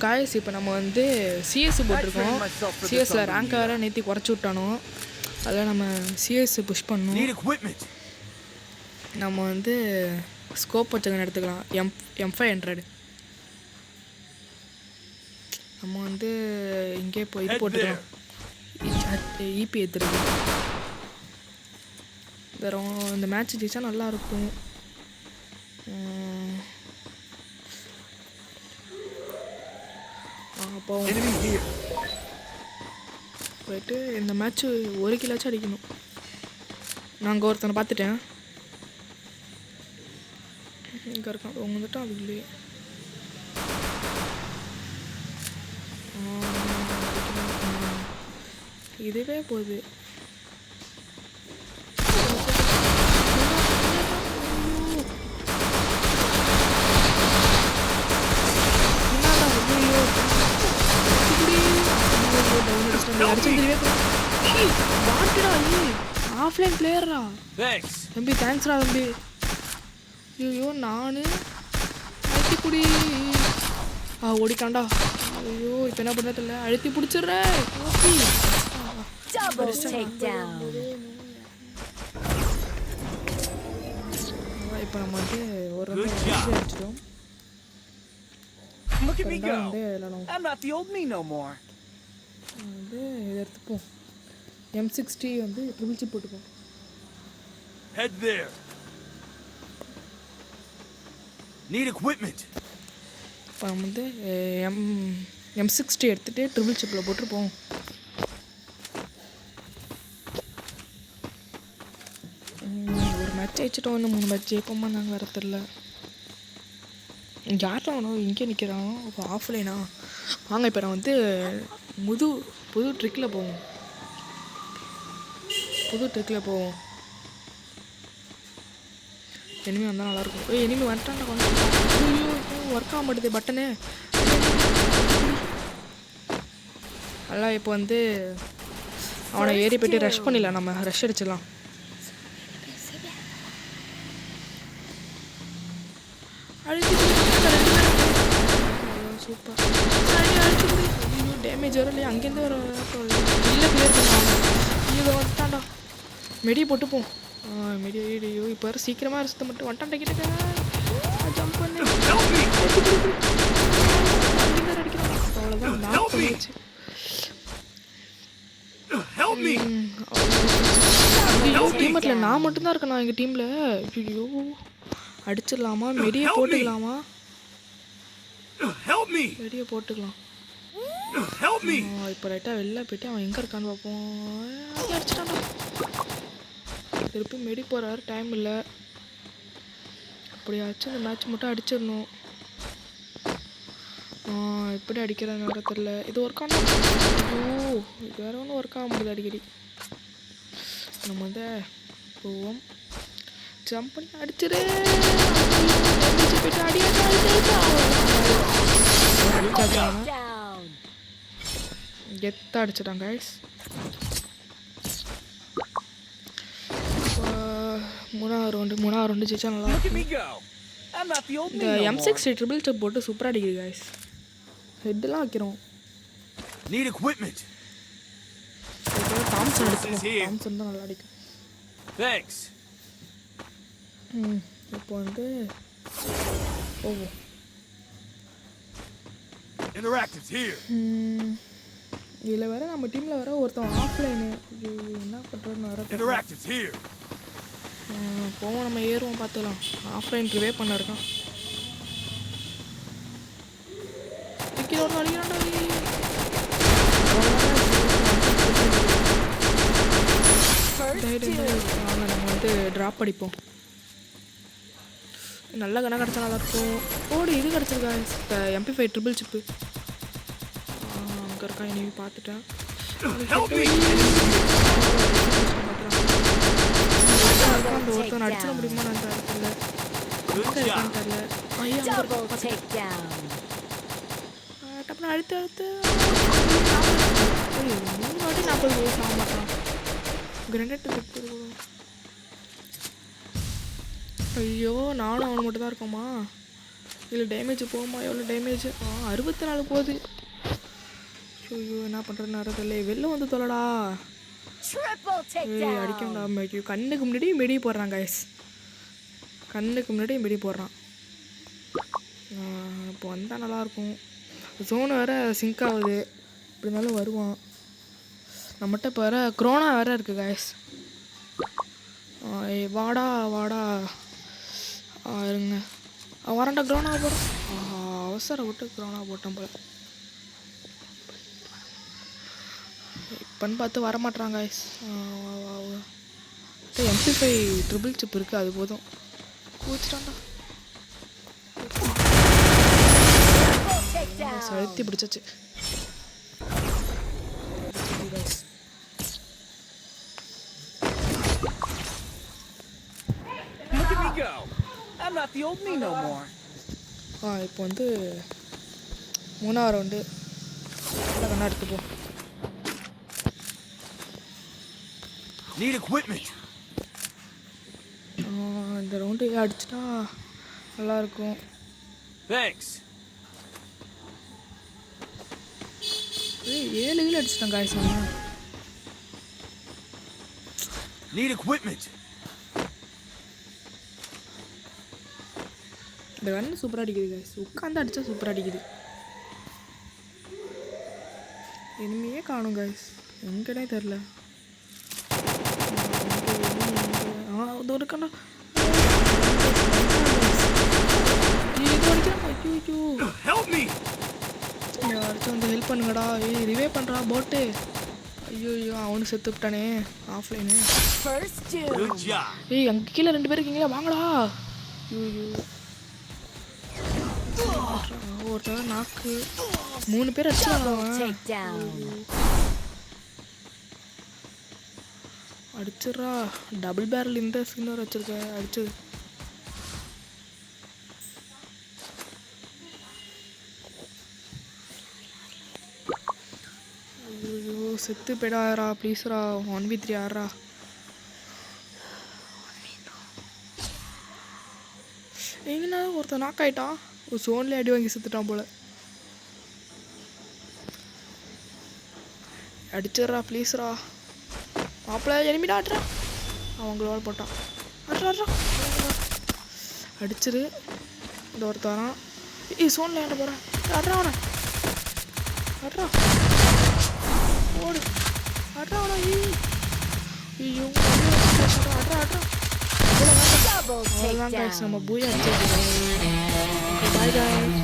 Guys இப்போ நம்ம வந்து சிஎஸ் போட்டிருக்கோம். சிஎஸ்ல ரேங்க் வேறு நேற்று குறைச்சி விட்டானோ, அதில் நம்ம சிஎஸ் புஷ் பண்ணணும். நம்ம வந்து ஸ்கோப் வச்சதுன்னு எடுத்துக்கலாம். M500 நம்ம வந்து இங்கே போய் இது போட்டுக்கலாம். இபி எடுத்துருக்கு. இந்த மேட்ச் ஜெயிச்சா நல்லாயிருக்கும். அப்போ போயிட்டு இந்த மேட்ச்சு 1 கிலாச்சும் அடிக்கணும். நாங்கள் ஒருத்தனை பார்த்துட்டேன், இங்கே இருக்கான். அவங்க வந்துட்டு அது இல்லையே. இதுவே போகுது. ஆஃப்லைன் பிளேயரா தம்பி? தேங்க்ஸ்ரா தம்பி. ஐயோ நானு அழுத்திக்குடி ஓடிக்காண்டா. ஐயோ இப்போ என்ன பண்ண தெரியல. அழுத்தி பிடிச்சிடுறேன். இப்போ நம்ம வந்து ஒரு அடிச்சிட்டோம். வந்து இதை எடுத்துப்போம். M60 வந்து ட்ரிபிள் சிப் போட்டுப்போம். இப்போ நம்ம வந்து M60 எடுத்துகிட்டு ட்ரிபிள் சிப்பில் போட்டுருப்போம். ஒரு மேட்ச் ஜெயிச்சிட்டோம். இன்னும் 3 மேட்ச் ஜெயிப்போமா நாங்கள் வர தெரில. யாரெல்லாம் வேணும் இங்கே நிற்கிறான். இப்போ ஆஃப்லைனா வாங்க. இப்போ நான் வந்து புது ட்ரிக்கில் போவோம். எனிமி வந்தால் நல்லாயிருக்கும். எனிமி வந்துட்டான்டா. ஐயோ ஒர்க் ஆக மாட்டேது பட்டனு. நல்லா இப்போ வந்து அவனை ஏறி போய்ட்டு ரஷ் பண்ணிடலாம். நம்ம ரஷ் அடிச்சிடலாம். சூப்பர். ஐயோ டேமேஜ் வரும் இல்லையா? அங்கேருந்து ஒரு இல்லை கிளியர் பண்ணுவாங்க. இதை வந்துட்டான்டா. மெடி போட்டுப்போம். மெடி. ஐயோ இப்போ வேறு சீக்கிரமாக அரிசத்தை மட்டும் வந்துட்டான்டா. கிட்ட ஜம்ப் பண்ணி அடிக்கிறான். அவ்வளோதான். நான் போயிடுச்சு. ஐயோ டீமேட்டில் நான் மட்டும்தான் இருக்கேன். நான் எங்கள் டீமில். ஐயோ அடிச்சிடலாமா? மெடியை போட்டுக்கலாமா? மெடியை போட்டுக்கலாம். இப்போ ரைட்டாக வெளில போய்ட்டு அவன் எங்கே இருக்கான்னு பார்ப்போம். அடிச்சிட்டான்டா. திருப்பி மெடி போகிறாரு. டைம் இல்லை. அப்படியாச்சும் இந்த மேட்ச் மட்டும் அடிச்சிடணும். எப்படி அடிக்கிறான்னு வேறு தெரில. இது ஒர்க் ஆனால் இது வேறு ஒன்றும் ஒர்க் ஆக முடியுது அடிக்கடி. நம்ம வந்து போவோம். ஜம்ப் பண்ணி அடிச்சிரு. போயிட்டு கெத்தா அடிச்சிட்டான் கைஸ். மூணாவது ரவுண்டு ஜெயிச்சா நல்லா இருக்கும். இந்த M60 ட்ரிபிள் சிப் போட்டு சூப்பராக அடிக்குது கைஸ். ஹெட்டெல்லாம் வைக்கிறோம். தாம்சன் அடிக்கணும். தாம்சன் தான் நல்லா அடிக்கும். இப்போ வந்து போவோம். இதில் வேற நம்ம டீமில் வேற ஒருத்தன் ஆஃப்லைனு. என்ன பண்ணுறதுன்னு வர போவோம். நம்ம ஏறுவோம் பார்த்துக்கலாம். ஆஃப்லைன் ரிவே பண்ண இருக்கான். அடிக்கிறான்டா. நம்ம வந்து ட்ராப் அடிப்போம். நல்ல கணக்கு கிடச்சா நல்லாயிருக்கும். இது கிடச்சிருக்கா? இப்போ MP5 ட்ரிபிள் சிப்பு அங்கே இருக்கா? இனி பார்த்துட்டேன். அந்த ஒருத்தவன் அடிச்சிட முடியுமா? நான் தெரியல. டப்புனு அழுத்து 3 வாட்டி 40 வயசு ஆக மாட்டான். கிரனேட் கொடுத்துருவோம். ஐயோ நானும் அவனை மட்டும் தான் இருக்கோமா? இல்லை டேமேஜ் போகுமா? எவ்வளோ டேமேஜ்? 64 போகுது. ஐயோ என்ன பண்ணுறது நேரத்தில் வெளில வந்து தொலைடா. அடிக்க முடியாம கண்ணுக்கு முன்னாடி மெடி போடுறான் கைஸ். கண்ணுக்கு முன்னாடி மெடி போடுறான். இப்போ வந்தால் நல்லாயிருக்கும். ஜோனு வேறு சிங்க் ஆகுது. இப்படி இருந்தாலும் வருவான். நம்மகிட்ட இப்போ வேறு க்ரோனா வேறு இருக்குது கைஸ். வாடா வாடா இருங்க. வரண்டா க்ரோனா போகிறோம். அவசரம் விட்டு க்ரோனா போட்டோம் போல. இப்போன்னு பார்த்து வரமாட்றாங்க கைஸ். MP5 ட்ரிபிள் சிப் இருக்குது, அது போதும். கூச்சிட்டான்டா. சழுத்தி பிடிச்சாச்சு. இப்போ வந்து 3ஆவது ரவுண்டு. நல்லா கண்ணா எடுத்துப்போம். இந்த ரவுண்டு அடிச்சுட்டா நல்லாயிருக்கும். 7 கிலோ அடிச்சிட்டான் காய்ஸ். இந்த கண்ணு சூப்பராக அடிக்குது காய்ஸ். உட்காந்து அடித்தா சூப்பராக அடிக்குது. இனிமையே காணும் காய்ஸ். எங்கன்னே தெரில. அது ஒரு கண்ணா யாராச்சும் வந்து ஹெல்ப் பண்ணுங்கடா. ரிவே பண்ணுறா போட்டு. ஐயோ அவனு செத்து விட்டானே ஆஃப்லைனு. அங்கே கீழே 2 பேர் இருக்கீங்களா? வாங்கடா. ஐயோ ஒருத்தவங்க நாக்கு 3 பேர் அடிச்சிட்றா. டபுள் பேரல் இந்த ஸ்கின்னர் வச்சிருக்க அடிச்சது. ஐயோ செத்து போயிடாரா ப்ளீஸ்ரா. 1v3 ஆடுறா. எங்கன்னா ஒருத்தன் நாக் ஆகிட்டான். ஒரு சோன்லேயே அடி வாங்கி செத்துட்டான் போல். அடிச்சிட்றா ப்ளீஸ்ரா. மாப்பிள்ள எனிமிடா ஆட்றா. அவங்களோட போட்டான். ஆட்றா அடிச்சிரு. இந்த ஒருத்தரான் சோனில் ஏண்ட போகிறேன். ஆட்றா அவனை. ஆட்றா ஓடு. ஆட்றா அவனா. ஐயோ ஆட்றா அவ்வளோதான் கைஸ். நம்ம பூயா அடிச்சு. Bye guys.